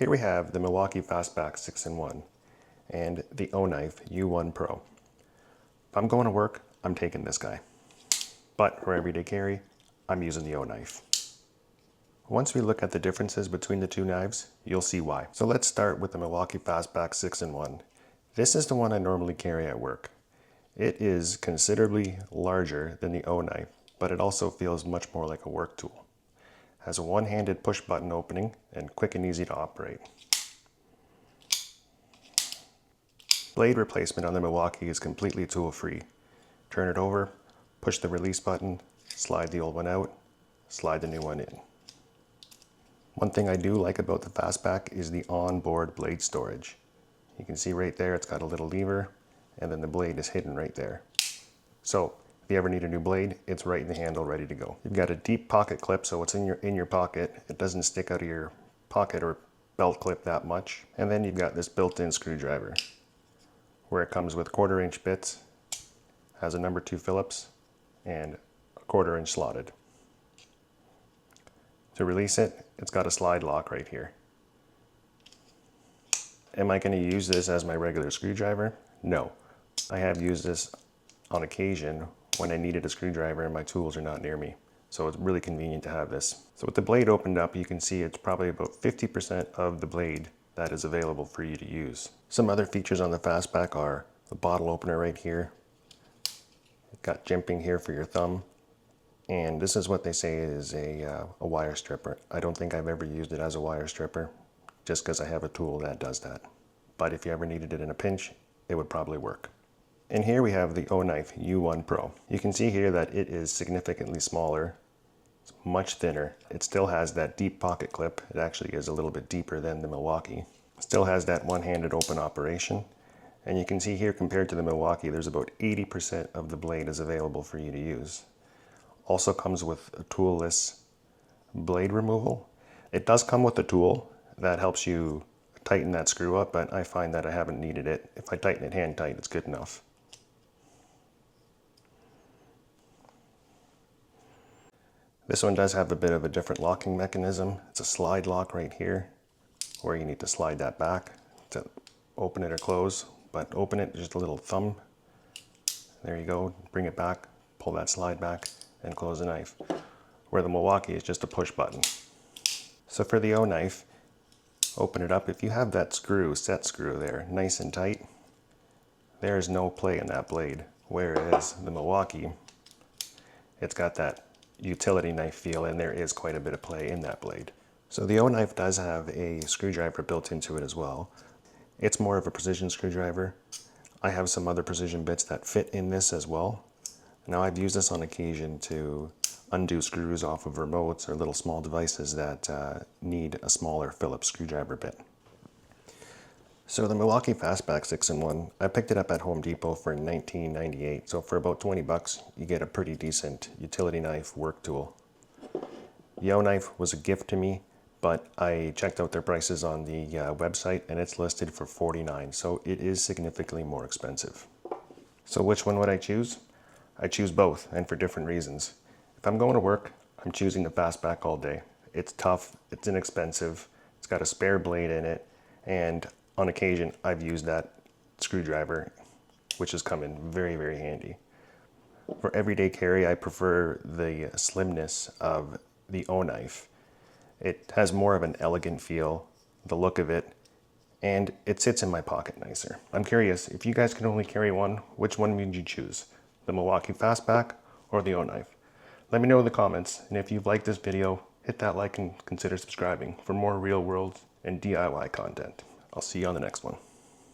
Here we have the Milwaukee FASTBACK 6-in-1 and the Oknife U1 Pro. If I'm going to work, I'm taking this guy. But for everyday carry, I'm using the Oknife. Once we look at the differences between the two knives, you'll see why. So let's start with the Milwaukee FASTBACK 6-in-1. This is the one I normally carry at work. It is considerably larger than the Oknife, but it also feels much more like a work tool. Has a one-handed push button opening and quick and easy to operate. Blade replacement on the Milwaukee is completely tool-free. Turn it over, push the release button, slide the old one out, slide the new one in. One thing I do like about the FASTBACK is the onboard blade storage. You can see right there it's got a little lever, and then the blade is hidden right there. So if you ever need a new blade, it's right in the handle ready to go. You've got a deep pocket clip, so it's in your pocket. It doesn't stick out of your pocket or belt clip that much. And then you've got this built-in screwdriver where it comes with 1/4-inch bits, has a number 2 Phillips, and a 1/4-inch slotted. To release it, it's got a slide lock right here. Am I going to use this as my regular screwdriver? No. I have used this on occasion when I needed a screwdriver and my tools are not near me. So it's really convenient to have this. So with the blade opened up, you can see it's probably about 50% of the blade that is available for you to use. Some other features on the FASTBACK are the bottle opener right here. You've got jimping here for your thumb. And this is what they say is a wire stripper. I don't think I've ever used it as a wire stripper, just because I have a tool that does that. But if you ever needed it in a pinch, it would probably work. And here we have the Oknife U1 Pro. You can see here that it is significantly smaller. It's much thinner. It still has that deep pocket clip. It actually is a little bit deeper than the Milwaukee. Still has that one-handed open operation. And you can see here compared to the Milwaukee, there's about 80% of the blade is available for you to use. Also comes with a toolless blade removal. It does come with a tool that helps you tighten that screw up, but I find that I haven't needed it. If I tighten it hand tight, it's good enough. This one does have a bit of a different locking mechanism. It's a slide lock right here, where you need to slide that back to open it or close, but open it, just a little thumb. There you go, bring it back, pull that slide back, and close the knife. Where the Milwaukee is just a push button. So for the Oknife, open it up. If you have that screw, set screw there, nice and tight, there is no play in that blade. Whereas the Milwaukee, it's got that utility knife feel, and there is quite a bit of play in that blade. So the Oknife does have a screwdriver built into it as well. It's more of a precision screwdriver. I have some other precision bits that fit in this as well. Now I've used this on occasion to undo screws off of remotes or little small devices that need a smaller Phillips screwdriver bit. So the Milwaukee FASTBACK 6-in-1, I picked it up at Home Depot for $19.98. So for about 20 bucks, you get a pretty decent utility knife work tool. The Oknife was a gift to me, but I checked out their prices on the website and it's listed for $49. So it is significantly more expensive. So which one would I choose? I choose both, and for different reasons. If I'm going to work, I'm choosing the FASTBACK all day. It's tough, it's inexpensive, it's got a spare blade in it, and on occasion, I've used that screwdriver, which has come in very, very handy. For everyday carry, I prefer the slimness of the Oknife. It has more of an elegant feel, the look of it, and it sits in my pocket nicer. I'm curious, if you guys could only carry one, which one would you choose? The Milwaukee FASTBACK or the Oknife? Let me know in the comments, and if you've liked this video, hit that like and consider subscribing for more real world and DIY content. I'll see you on the next one.